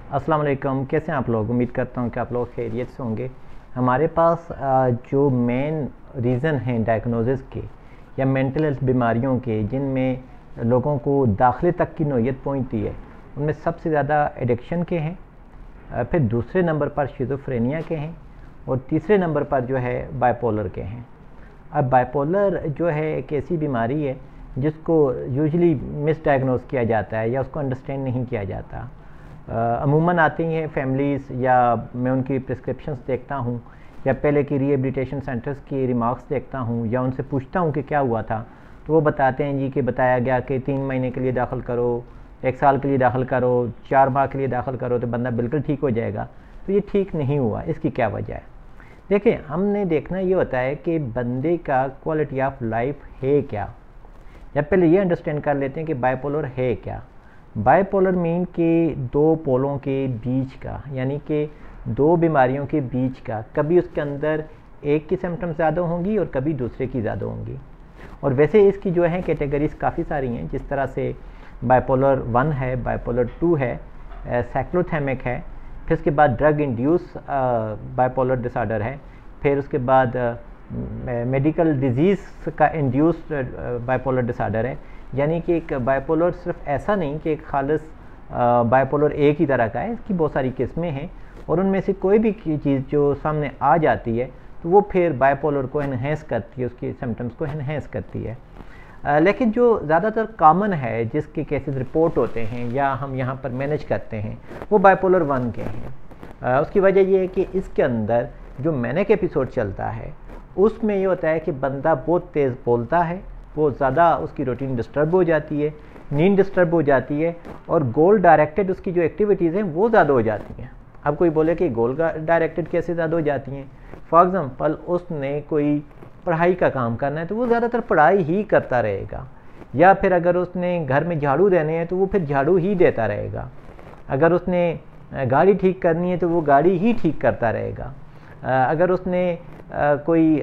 अस्सलाम वालेकुम। कैसे हैं आप लोग? उम्मीद करता हूँ कि आप लोग खैरियत से होंगे। हमारे पास जो मेन रीज़न हैं डायग्नोसिस के या मेंटल हेल्थ बीमारियों के, जिनमें लोगों को दाखिले तक की नौयत पहुँचती है, उनमें सबसे ज़्यादा एडिक्शन के हैं, फिर दूसरे नंबर पर शिज़ोफ्रेनिया के हैं और तीसरे नंबर पर जो है बाइपोलर के हैं। अब बाइपोलर जो है एक ऐसी बीमारी है जिसको यूजुअली मिसडायग्नोज किया जाता है या उसको अंडरस्टैंड नहीं किया जाता। अमूमन आती हैं फैमिलीज़, या मैं उनकी प्रिस्क्रिप्शंस देखता हूँ या पहले की रिहेबिलिटेशन सेंटर्स की रिमार्क्स देखता हूँ या उनसे पूछता हूँ कि क्या हुआ था, तो वो बताते हैं जी कि बताया गया कि 3 महीने के लिए दाखिल करो, 1 साल के लिए दाखिल करो, 4 माह के लिए दाखिल करो तो बंदा बिल्कुल ठीक हो जाएगा। तो ये ठीक नहीं हुआ। इसकी क्या वजह है? देखिए, हमने देखना ये होता है कि बंदे का क्वालिटी ऑफ लाइफ है क्या, या पहले ये अंडरस्टैंड कर लेते हैं कि बाइपोलर है क्या। बाइपोलर मीन कि दो पोलों के बीच का, यानी कि दो बीमारियों के बीच का, कभी उसके अंदर एक की सिम्टम्स ज़्यादा होंगी और कभी दूसरे की ज़्यादा होंगी। और वैसे इसकी जो है कैटेगरीज काफ़ी सारी हैं, जिस तरह से बाइपोलर 1 है, बाइपोलर 2 है, साइक्लोथेमिक है, फिर उसके बाद ड्रग इंड्यूस बाइपोलर डिसऑर्डर है, फिर उसके बाद मेडिकल डिजीज़ का इंड्यूस्ड बाइपोलर डिसऑर्डर है। यानी कि एक बाइपोलर सिर्फ ऐसा नहीं कि एक खालिस बाइपोलर एक ही तरह का है, इसकी बहुत सारी किस्में हैं और उनमें से कोई भी चीज़ जो सामने आ जाती है तो वो फिर बाइपोलर को एनहेंस करती है, उसके सिम्टम्स को एनहेंस करती है। लेकिन जो ज़्यादातर कॉमन है, जिसके केसेस रिपोर्ट होते हैं या हम यहाँ पर मैनेज करते हैं, वो बाइपोलर 1 के हैं। उसकी वजह ये है कि इसके अंदर जो मैनिक एपिसोड चलता है उसमें ये होता है कि बंदा बहुत तेज़ बोलता है, बहुत ज़्यादा उसकी रूटीन डिस्टर्ब हो जाती है, नींद डिस्टर्ब हो जाती है और गोल डायरेक्टेड उसकी जो एक्टिविटीज़ हैं वो ज़्यादा हो जाती हैं। अब कोई बोले कि गोल डायरेक्टेड कैसे ज़्यादा हो जाती हैं? फॉर एग्ज़ाम्पल, उसने कोई पढ़ाई का काम करना है तो वो ज़्यादातर पढ़ाई ही करता रहेगा, या फिर अगर उसने घर में झाड़ू देने हैं तो वो फिर झाड़ू ही देता रहेगा, अगर उसने गाड़ी ठीक करनी है तो वो गाड़ी ही ठीक करता रहेगा, अगर उसने कोई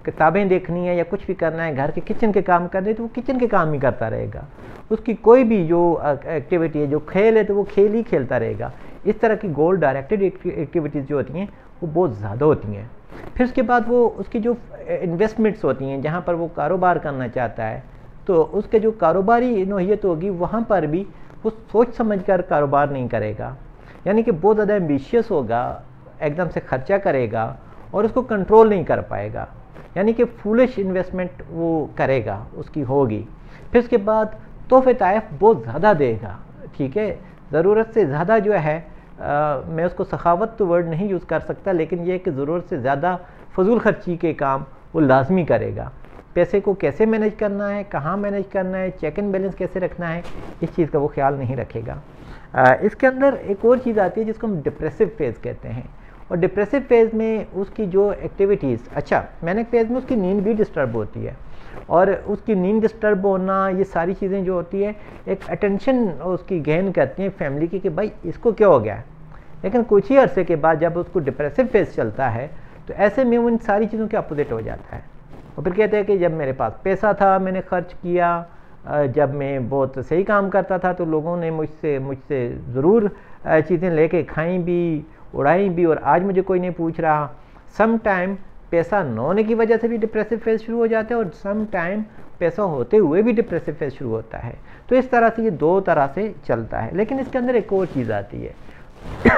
किताबें देखनी है या कुछ भी करना है, घर के किचन के काम करने तो वो किचन के काम ही करता रहेगा। उसकी कोई भी जो एक्टिविटी है, जो खेल है, तो वो खेल ही खेलता रहेगा। इस तरह की गोल डायरेक्टेड एक्टिविटीज़ जो होती हैं वो बहुत ज़्यादा होती हैं। फिर उसके बाद वो उसकी जो इन्वेस्टमेंट्स होती हैं, जहाँ पर वो कारोबार करना चाहता है, तो उसके जो कारोबारी नौयत होगी वहाँ पर भी वो सोच समझ कर कारोबार नहीं करेगा, यानी कि बहुत ज़्यादा एम्बिशियस होगा, एकदम से खर्चा करेगा और उसको कंट्रोल नहीं कर पाएगा, यानी कि फूलिश इन्वेस्टमेंट वो करेगा, उसकी होगी। फिर उसके बाद तोहफ़े तायफ़ बहुत ज़्यादा देगा, ठीक है, ज़रूरत से ज़्यादा जो है, मैं उसको सखावत तो वर्ड नहीं यूज़ कर सकता, लेकिन ये कि ज़रूरत से ज़्यादा फजूल खर्ची के काम वो लाजमी करेगा। पैसे को कैसे मैनेज करना है, कहाँ मैनेज करना है, चेक एंड बैलेंस कैसे रखना है, इस चीज़ का वो ख्याल नहीं रखेगा। इसके अंदर एक और चीज़ आती है जिसको हम डिप्रेसिव फेज़ कहते हैं, और डिप्रेसिव फेज़ में उसकी जो एक्टिविटीज़, अच्छा, मैनिक फेज़ में उसकी नींद भी डिस्टर्ब होती है, और उसकी नींद डिस्टर्ब होना, ये सारी चीज़ें जो होती है एक अटेंशन उसकी गेन करती हैं फैमिली की कि भाई इसको क्या हो गया है। लेकिन कुछ ही अरसे के बाद जब उसको डिप्रेसिव फेज़ चलता है तो ऐसे में उन सारी चीज़ों के अपोजिट हो जाता है, और फिर कहते हैं कि जब मेरे पास पैसा था मैंने खर्च किया, जब मैं बहुत सही काम करता था तो लोगों ने मुझसे ज़रूर चीज़ें लेके खाई भी, उड़ाई भी, और आज मुझे कोई नहीं पूछ रहा। सम टाइम पैसा न होने की वजह से भी डिप्रेसिव फेज़ शुरू हो जाता है और सम टाइम पैसा होते हुए भी डिप्रेसिव फेज़ शुरू होता है। तो इस तरह से ये दो तरह से चलता है। लेकिन इसके अंदर एक और चीज़ आती है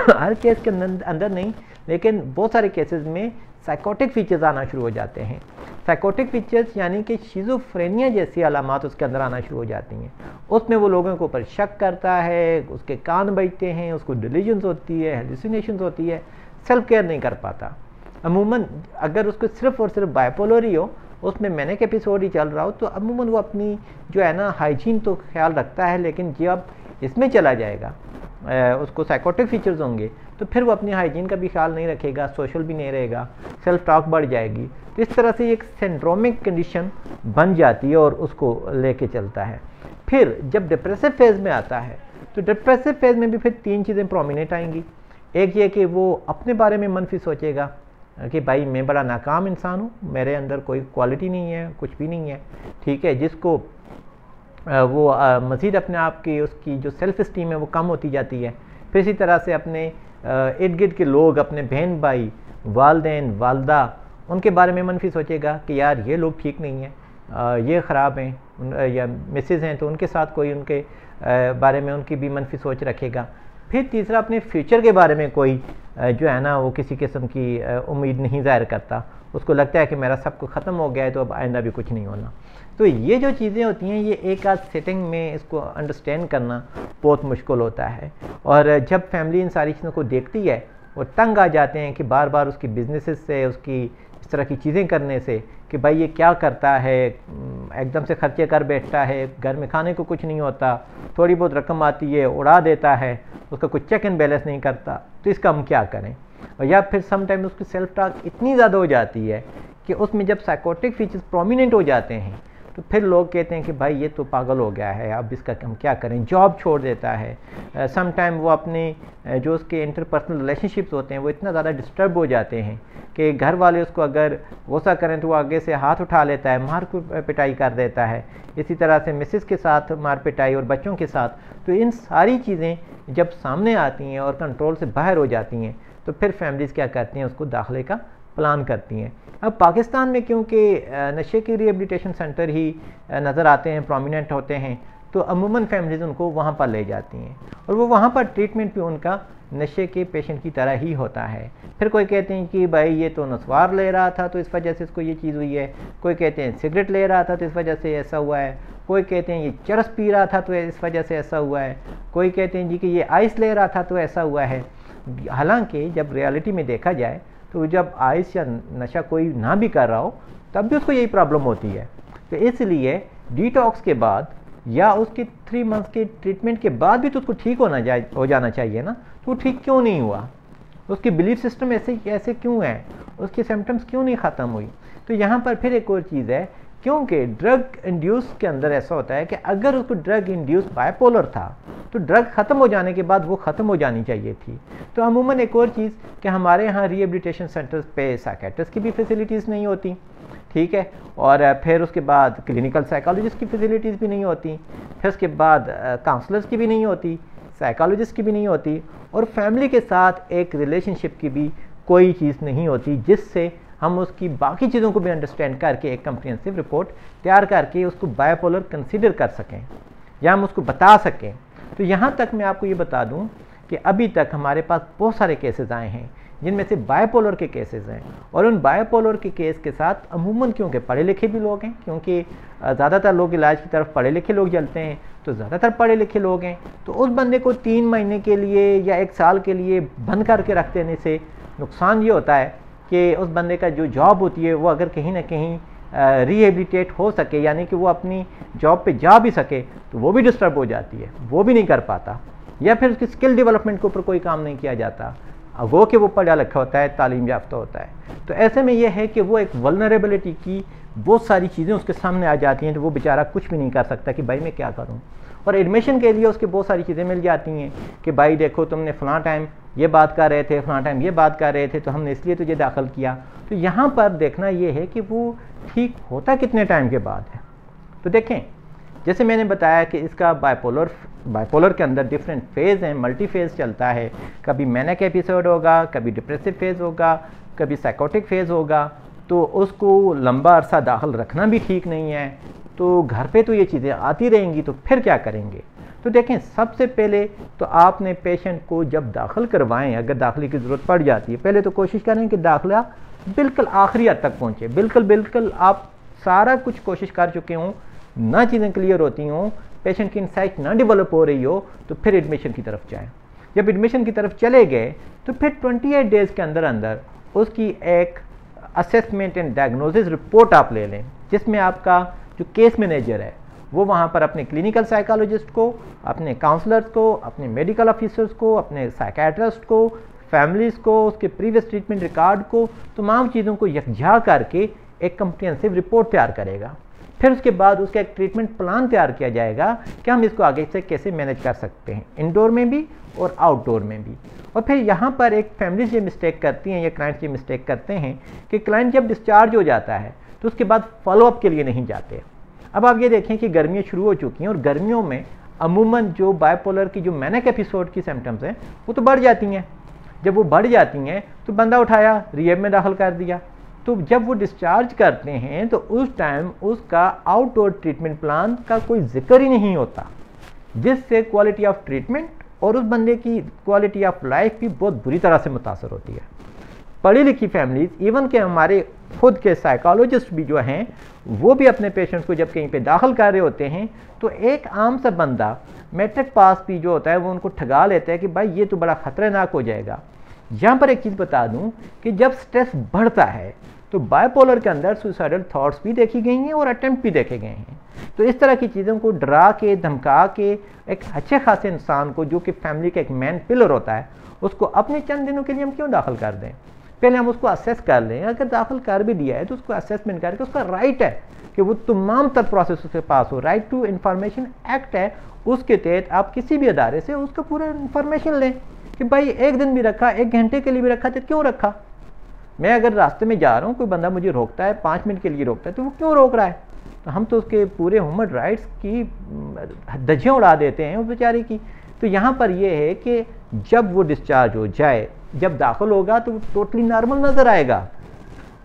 हर केस के अंदर नहीं, लेकिन बहुत सारे केसेस में साइकोटिक फीचर्स आना शुरू हो जाते हैं। साइकोटिक फीचर्स यानी कि शिज़ोफ्रेनिया जैसी अलामात उसके अंदर आना शुरू हो जाती हैं। उसमें वो लोगों के ऊपर शक करता है, उसके कान बजते हैं, उसको डिल्यूजन्स होती है, हेलुसिनेशंस होती है, सेल्फ केयर नहीं कर पाता। अमूमन अगर उसको सिर्फ और सिर्फ बाइपोलर ही हो, उसमें मैनिक एपिसोड ही चल रहा हो, तो अमूमन वो अपनी जो है ना हाइजीन तो ख्याल रखता है, लेकिन जब इसमें चला जाएगा, उसको साइकोटिक फीचर्स होंगे, तो फिर वो अपनी हाइजीन का भी ख्याल नहीं रखेगा, सोशल भी नहीं रहेगा, सेल्फ टॉक बढ़ जाएगी। तो इस तरह से एक सिंड्रोमिक कंडीशन बन जाती है और उसको लेके चलता है। फिर जब डिप्रेसिव फेज़ में आता है तो डिप्रेसिव फेज़ में भी फिर 3 चीज़ें प्रोमिनेंट आएंगी। एक ये कि वो अपने बारे में मनफी सोचेगा कि भाई मैं बड़ा नाकाम इंसान हूँ, मेरे अंदर कोई क्वालिटी नहीं है, कुछ भी नहीं है, ठीक है, जिसको वो मज़ीद अपने आप की उसकी जो सेल्फ़ इस्टीम है वो कम होती जाती है। फिर इसी तरह से अपने इर्द गिर्द के लोग, अपने बहन भाई, वालदेन वालदा, उनके बारे में मनफी सोचेगा कि यार ये लोग ठीक नहीं हैं, ये ख़राब हैं, या मिसेज़ हैं तो उनके साथ कोई उनके बारे में उनकी भी मनफी सोच रखेगा। फिर तीसरा, अपने फ्यूचर के बारे में कोई जो है ना वो किसी किस्म की उम्मीद नहीं ज़ाहिर करता, उसको लगता है कि मेरा सब कुछ ख़त्म हो गया है तो अब आइंदा भी कुछ नहीं होना। तो ये जो चीज़ें होती हैं, ये एक आध सेटिंग में इसको अंडरस्टैंड करना बहुत मुश्किल होता है। और जब फैमिली इन सारी चीज़ों को देखती है और तंग आ जाते हैं कि बार बार उसकी बिजनेसेस से, उसकी इस तरह की चीज़ें करने से कि भाई ये क्या करता है, एकदम से खर्चे कर बैठता है, घर में खाने को कुछ नहीं होता, थोड़ी बहुत रकम आती है उड़ा देता है, उसका कुछ चेक एंड बैलेंस नहीं करता, तो इसका हम क्या करें। और या फिर समटाइम उसकी सेल्फ टॉक इतनी ज़्यादा हो जाती है कि उसमें जब साइकोटिक फीचर्स प्रोमिनेंट हो जाते हैं तो फिर लोग कहते हैं कि भाई ये तो पागल हो गया है, अब इसका हम क्या करें। जॉब छोड़ देता है, समटाइम वो अपने जो उसके इंटरपर्सनल रिलेशनशिप्स होते हैं वो इतना ज़्यादा डिस्टर्ब हो जाते हैं कि घर वाले उसको अगर गुस्सा करें तो वो आगे से हाथ उठा लेता है, मार पिटाई कर देता है। इसी तरह से मिसेस के साथ मार पिटाई और बच्चों के साथ। तो इन सारी चीज़ें जब सामने आती हैं और कंट्रोल से बाहर हो जाती हैं तो फिर फैमिलीज़ क्या करती हैं, उसको दाखिले का प्लान करती हैं। अब पाकिस्तान में क्योंकि नशे के रिहेबिलिटेशन सेंटर ही नज़र आते हैं, प्रोमिनेंट होते हैं, तो अमूमन फैमिलीज़ उनको वहाँ पर ले जाती हैं और वो वहाँ पर ट्रीटमेंट भी उनका नशे के पेशेंट की तरह ही होता है। फिर कोई कहते हैं कि भाई ये तो नस्वार ले रहा था तो इस वजह से इसको ये चीज़ हुई है, कोई कहते हैं सिगरेट ले रहा था तो इस वजह से ऐसा हुआ है, कोई कहते हैं ये चरस पी रहा था तो इस वजह से ऐसा हुआ है, कोई कहते हैं जी कि ये आइस ले रहा था तो ऐसा हुआ है। हालांकि जब रियलिटी में देखा जाए तो जब आइस या नशा कोई ना भी कर रहा हो तब भी उसको यही प्रॉब्लम होती है। तो इसलिए डिटॉक्स के बाद या उसके 3 मंथ्स के ट्रीटमेंट के बाद भी तो उसको ठीक हो जाना चाहिए ना। तो ठीक क्यों नहीं हुआ, उसकी बिलीफ सिस्टम ऐसे क्यों है, उसके सिम्टम्स क्यों नहीं ख़त्म हुई। तो यहाँ पर फिर एक और चीज़ है, क्योंकि ड्रग इंड्यूस के अंदर ऐसा होता है कि अगर उसको ड्रग इंड्यूस बाइपोलर था तो ड्रग ख़त्म हो जाने के बाद वो ख़त्म हो जानी चाहिए थी। तो अमूमन एक और चीज़ कि हमारे यहाँ रिहेबिलिटेशन सेंटर्स पे साइकेट्रिस्ट की भी फैसिलिटीज़ नहीं होती, ठीक है, और फिर उसके बाद क्लिनिकल साइकोलॉजिस्ट की फैसिलिटीज़ भी नहीं होती, फिर उसके बाद काउंसलर्स की भी नहीं होती, साइकोलॉजिस्ट की भी नहीं होती, और फैमिली के साथ एक रिलेशनशिप की भी कोई चीज़ नहीं होती जिससे हम उसकी बाकी चीज़ों को भी अंडरस्टैंड करके एक कम्प्रिहेंसिव रिपोर्ट तैयार करके उसको बाइपोलर कंसीडर कर सकें या हम उसको बता सकें। तो यहाँ तक मैं आपको ये बता दूँ कि अभी तक हमारे पास बहुत सारे केसेस आए हैं जिनमें से बाइपोलर के केसेस हैं, और उन बाइपोलर के केस के साथ अमूमन क्योंकि पढ़े लिखे भी लोग हैं, क्योंकि ज़्यादातर लोग इलाज की तरफ पढ़े लिखे लोग चलते हैं, तो ज़्यादातर पढ़े लिखे लोग हैं, तो उस बंदे को 3 महीने के लिए या 1 साल के लिए बंद करके रख देने से नुकसान ये होता है कि उस बंदे का जो जॉब होती है वो अगर कहीं ना कहीं रिहेबिलिटेट हो सके, यानी कि वो अपनी जॉब पे जा भी सके, तो वो भी डिस्टर्ब हो जाती है, वो भी नहीं कर पाता, या फिर उसकी स्किल डेवलपमेंट के ऊपर कोई काम नहीं किया जाता, वो कि वो पढ़ा लिखा होता है, तालीम याफ्ता होता है। तो ऐसे में यह है कि वो एक वल्नरेबिलिटी की बहुत सारी चीज़ें उसके सामने आ जाती हैं, तो वो बेचारा कुछ भी नहीं कर सकता कि भाई मैं क्या करूं। और एडमिशन के लिए उसके बहुत सारी चीज़ें मिल जाती हैं कि भाई देखो तुमने फ़लाँ टाइम ये बात कर रहे थे, फ़लाँ टाइम ये बात कर रहे थे, तो हमने इसलिए तुझे दाखिल किया। तो यहाँ पर देखना ये है कि वो ठीक होता कितने टाइम के बाद है। तो देखें, जैसे मैंने बताया कि इसका बाइपोलर के अंदर डिफरेंट फेज़ हैं, मल्टी फेज़ चलता है, कभी मैनिक एपिसोड होगा, कभी डिप्रेसिव फेज़ होगा, कभी साइकोटिक फेज़ होगा, तो उसको लंबा अरसा दाखिल रखना भी ठीक नहीं है। तो घर पे तो ये चीज़ें आती रहेंगी, तो फिर क्या करेंगे। तो देखें, सबसे पहले तो आपने पेशेंट को जब दाखिल करवाएं, अगर दाखिले की ज़रूरत पड़ जाती है, पहले तो कोशिश करें कि दाखिला बिल्कुल आखिरी हद तक पहुँचे, बिल्कुल आप सारा कुछ कोशिश कर चुके हों, ना चीज़ें क्लियर होती हों, पेशेंट की इंसाइट ना डेवलप हो रही हो, तो फिर एडमिशन की तरफ जाएं। जब एडमिशन की तरफ चले गए तो फिर 28 डेज़ के अंदर अंदर उसकी एक असेसमेंट एंड डायग्नोसिस रिपोर्ट आप ले लें, जिसमें आपका जो केस मैनेजर है वो वहाँ पर अपने क्लिनिकल साइकोलॉजिस्ट को, अपने काउंसलर्स को, अपने मेडिकल ऑफिसर्स को, अपने साइकेट्रिस्ट को, फैमिलीज़ को, उसके प्रीवियस ट्रीटमेंट रिकॉर्ड को, तमाम चीज़ों को यकजा करके एक कम्प्रिहेंसिव रिपोर्ट तैयार करेगा। फिर उसके बाद उसका एक ट्रीटमेंट प्लान तैयार किया जाएगा कि हम इसको आगे से कैसे मैनेज कर सकते हैं, इंडोर में भी और आउटडोर में भी। और फिर यहाँ पर एक फैमिलीज ये मिस्टेक करती हैं या क्लाइंट्स ये मिस्टेक करते हैं कि क्लाइंट जब डिस्चार्ज हो जाता है तो उसके बाद फॉलोअप के लिए नहीं जाते। अब आप ये देखें कि गर्मियाँ शुरू हो चुकी हैं और गर्मियों में अमूमन जो बायपोलर की जो मैनिक एपिसोड की सिम्टम्स हैं वो तो बढ़ जाती हैं। जब वो बढ़ जाती हैं तो बंदा उठाया, रिहेब में दाखिल कर दिया। तो जब वो डिस्चार्ज करते हैं तो उस टाइम उसका आउटडोर ट्रीटमेंट प्लान का कोई जिक्र ही नहीं होता, जिससे क्वालिटी ऑफ ट्रीटमेंट और उस बंदे की क्वालिटी ऑफ लाइफ भी बहुत बुरी तरह से मुतासर होती है। पढ़ी लिखी फैमिलीज, इवन के हमारे खुद के साइकोलॉजिस्ट भी जो हैं वो भी अपने पेशेंट्स को जब कहीं पे दाखिल कर रहे होते हैं तो एक आम सा बंदा मैट्रिक पास भी जो होता है वो उनको ठगा लेता है कि भाई ये तो बड़ा खतरनाक हो जाएगा। यहाँ पर एक चीज़ बता दूँ कि जब स्ट्रेस बढ़ता है तो बायपोलर के अंदर सुसाइडल थॉट्स भी देखी गई हैं और अटेम्प्ट भी देखे गए हैं। तो इस तरह की चीज़ों को डरा के धमका के एक अच्छे खासे इंसान को, जो कि फैमिली का एक मेन पिलर होता है, उसको अपने चंद दिनों के लिए हम क्यों दाखिल कर दें। पहले हम उसको असेस कर लें, अगर दाखिल कर भी दिया है तो उसको असेसमेंट करके उसका राइट है कि वो तमाम तर प्रोसेस उसके पास हो। राइट टू इंफॉर्मेशन एक्ट है, उसके तहत आप किसी भी अदारे से उसका पूरा इंफॉर्मेशन लें कि भाई एक दिन भी रखा, 1 घंटे के लिए भी रखा तो क्यों रखा। मैं अगर रास्ते में जा रहा हूँ, कोई बंदा मुझे रोकता है, 5 मिनट के लिए रोकता है, तो वो क्यों रोक रहा है। तो हम तो उसके पूरे ह्यूमन राइट्स की धज्जियाँ उड़ा देते हैं उस बेचारे की। तो यहाँ पर यह है कि जब वो डिस्चार्ज हो जाए, जब दाखिल होगा तो वो टोटली नॉर्मल नज़र आएगा,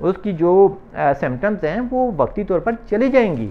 उसकी जो सिम्टम्स हैं वो वक्ती तौर पर चली जाएंगी।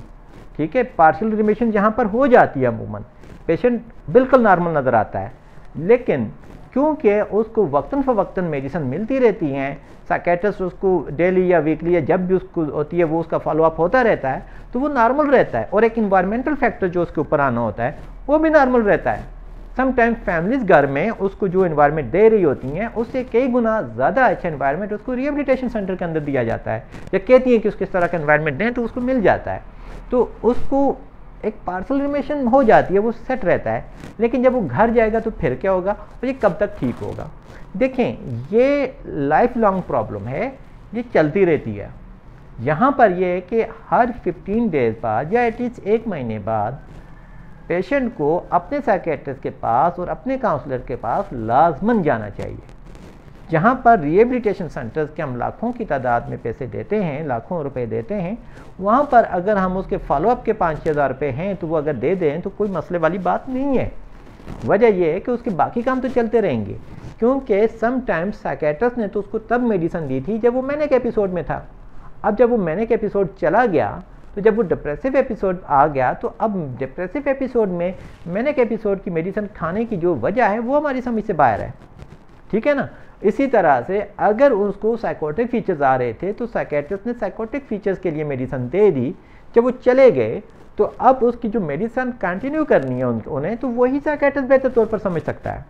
ठीक है, पार्शियल रिमिशन जहाँ पर हो जाती है अमूमन पेशेंट बिल्कुल नॉर्मल नज़र आता है। लेकिन क्योंकि उसको वक्तन फ़वक्तन मेडिसिन मिलती रहती हैं, साइकेट्रिस्ट उसको डेली या वीकली या जब भी उसको होती है वो उसका फॉलोअप होता रहता है, तो वो नॉर्मल रहता है। और एक इन्वायरमेंटल फैक्टर जो उसके ऊपर आना होता है वो भी नॉर्मल रहता है। समटाइम फैमिलीज घर में उसको जो इन्वायरमेंट दे रही होती हैं उससे कई गुना ज़्यादा अच्छा इन्वायरमेंट उसको रिहेबिलिटेशन सेंटर के अंदर दिया जाता है, या कहती हैं कि उसको इस तरह का इन्वायरमेंट दें तो उसको मिल जाता है। तो उसको एक पार्शियल रिमिशन हो जाती है, वो सेट रहता है। लेकिन जब वो घर जाएगा तो फिर क्या होगा और ये कब तक ठीक होगा। देखें, ये लाइफ लॉन्ग प्रॉब्लम है, ये चलती रहती है। यहाँ पर यह है कि हर 15 डेज बाद या एटलीस्ट 1 महीने बाद पेशेंट को अपने साइकेट्रिस्ट के पास और अपने काउंसलर के पास लाजमन जाना चाहिए। जहाँ पर रिहेबिलिटेशन सेंटर्स के हम लाखों की तादाद में पैसे देते हैं, लाखों रुपए देते हैं, वहाँ पर अगर हम उसके फॉलोअप के 5-6 हज़ार रुपये हैं तो वो अगर दे दें तो कोई मसले वाली बात नहीं है। वजह यह है कि उसके बाकी काम तो चलते रहेंगे, क्योंकि समटाइम्स साइकेट्रिस्ट ने तो उसको तब मेडिसिन दी थी जब वो मैनिक एपिसोड में था। अब जब वो मैनिक एपिसोड चला गया, तो जब वो डिप्रेसिव एपिसोड आ गया, तो अब डिप्रेसिव एपिसोड में मैनिक एपिसोड की मेडिसिन खाने की जो वजह है वो हमारी समझ से बाहर है। ठीक है ना। इसी तरह से अगर उसको साइकोटिक फीचर्स आ रहे थे तो साइकेट्रिस्ट ने साइकोटिक फीचर्स के लिए मेडिसिन दे दी। जब वो चले गए तो अब उसकी जो मेडिसिन कंटिन्यू करनी है उन्हें, तो वही साइकेट्रिस्ट बेहतर तौर पर समझ सकता है।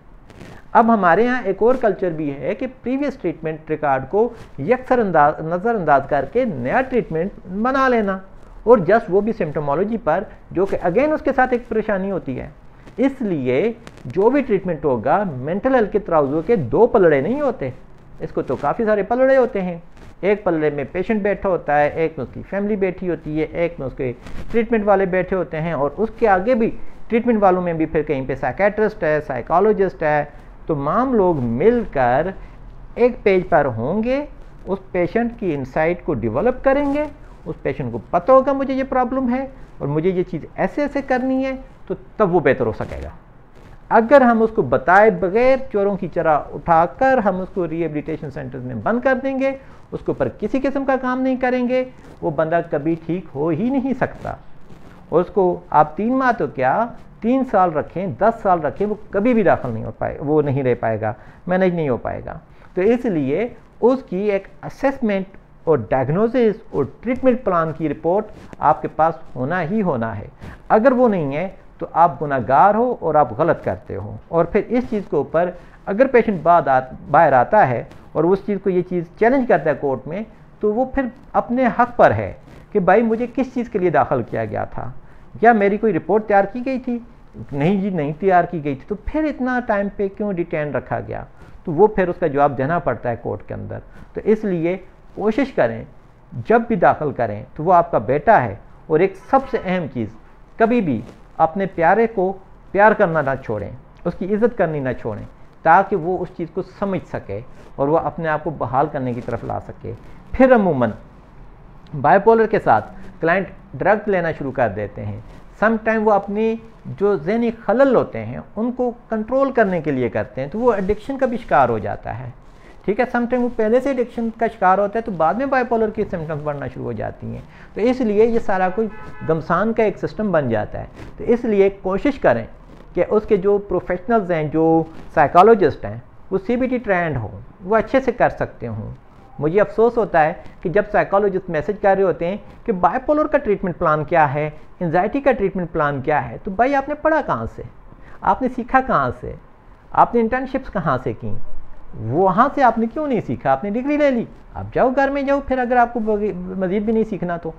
अब हमारे यहाँ एक और कल्चर भी है कि प्रीवियस ट्रीटमेंट रिकॉर्ड को यकसर नज़रअंदाज करके नया ट्रीटमेंट बना लेना, और जस्ट वो भी सिम्टोमोलॉजी पर, जो कि अगेन उसके साथ एक परेशानी होती है। इसलिए जो भी ट्रीटमेंट होगा, मेंटल हेल्थ के तराजू के 2 पलड़े नहीं होते, इसको तो काफ़ी सारे पलड़े होते हैं। एक पलड़े में पेशेंट बैठा होता है, एक में उसकी फैमिली बैठी होती है, एक में उसके ट्रीटमेंट वाले बैठे होते हैं, और उसके आगे भी ट्रीटमेंट वालों में भी फिर कहीं पे साइकेट्रिस्ट है, साइकोलॉजिस्ट है। तमाम लोग मिलकर एक पेज पर होंगे, उस पेशेंट की इंसाइट को डेवलप करेंगे। उस पेशेंट को पता होगा मुझे ये प्रॉब्लम है और मुझे ये चीज़ ऐसे ऐसे करनी है, तो तब वो बेहतर हो सकेगा। अगर हम उसको बताए बगैर चोरों की तरह उठाकर हम उसको रिहेबिलिटेशन सेंटर्स में बंद कर देंगे, उसके ऊपर किसी किस्म का काम नहीं करेंगे, वो बंदा कभी ठीक हो ही नहीं सकता। उसको आप 3 माह तो क्या 3 साल रखें, 10 साल रखें, वो कभी भी दाखिल नहीं हो पाए, वो नहीं रह पाएगा, मैनेज नहीं हो पाएगा। तो इसलिए उसकी एक असेसमेंट और डायग्नोसिस और ट्रीटमेंट प्लान की रिपोर्ट आपके पास होना ही होना है। अगर वो नहीं है तो आप गुनाहगार हो और आप गलत करते हो। और फिर इस चीज़ के ऊपर अगर पेशेंट बाहर आता है और उस चीज़ को ये चीज़ चैलेंज करता है कोर्ट में, तो वो फिर अपने हक पर है कि भाई मुझे किस चीज़ के लिए दाखिल किया गया था, या मेरी कोई रिपोर्ट तैयार की गई थी, नहीं जी नहीं तैयार की गई थी, तो फिर इतना टाइम पे क्यों डिटेन रखा गया, तो वो फिर उसका जवाब देना पड़ता है कोर्ट के अंदर। तो इसलिए कोशिश करें जब भी दाखिल करें तो वो आपका बेटा है। और एक सबसे अहम चीज़, कभी भी अपने प्यारे को प्यार करना ना छोड़ें, उसकी इज़्ज़त करनी ना छोड़ें, ताकि वो उस चीज़ को समझ सके और वो अपने आप को बहाल करने की तरफ ला सके। फिर अमूमन बायपोलर के साथ क्लाइंट ड्रग्स लेना शुरू कर देते हैं, सम टाइम वो अपनी जो ज़हनी खलल होते हैं उनको कंट्रोल करने के लिए करते हैं, तो वो एडिक्शन का भी शिकार हो जाता है। ठीक है, सम टाइम वो पहले से एडिक्शन का शिकार होता है तो बाद में बाइपोलर की सिम्टम्स बढ़ना शुरू हो जाती हैं। तो इसलिए ये सारा कोई गमसान का एक सिस्टम बन जाता है। तो इसलिए कोशिश करें कि उसके जो प्रोफेशनल्स हैं, जो साइकोलॉजिस्ट हैं, वो CBT ट्रेंड हो, वो अच्छे से कर सकते हों। मुझे अफसोस होता है कि जब साइकोलॉजिस्ट मैसेज कर रहे होते हैं कि बाइपोलर का ट्रीटमेंट प्लान क्या है, एंजाइटी का ट्रीटमेंट प्लान क्या है, तो भाई आपने पढ़ा कहाँ से, आपने सीखा कहाँ से, आपने इंटर्नशिप्स कहाँ से की, वहाँ से आपने क्यों नहीं सीखा? आपने डिग्री ले ली, आप जाओ घर में जाओ फिर, अगर आपको मज़ीद भी नहीं सीखना तो।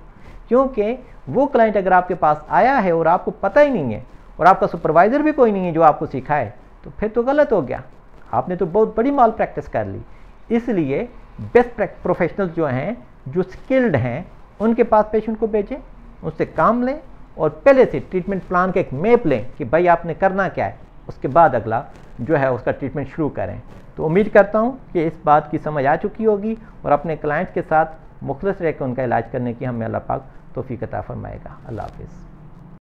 क्योंकि वो क्लाइंट अगर आपके पास आया है और आपको पता ही नहीं है और आपका सुपरवाइज़र भी कोई नहीं है जो आपको सिखाए, तो फिर तो गलत हो गया, आपने तो बहुत बड़ी माल प्रैक्टिस कर ली। इसलिए बेस्ट प्रोफेशनल्स जो हैं, जो स्किल्ड हैं, उनके पास पेशेंट को भेजें, उससे काम लें और पहले से ट्रीटमेंट प्लान का एक मैप लें कि भाई आपने करना क्या है, उसके बाद अगला जो है उसका ट्रीटमेंट शुरू करें। तो उम्मीद करता हूँ कि इस बात की समझ आ चुकी होगी और अपने क्लाइंट्स के साथ मुखलिस रहकर उनका इलाज करने की हमें अल्लाह पाक तौफीक अता फरमाएगा। अल्लाह हाफ़िज़।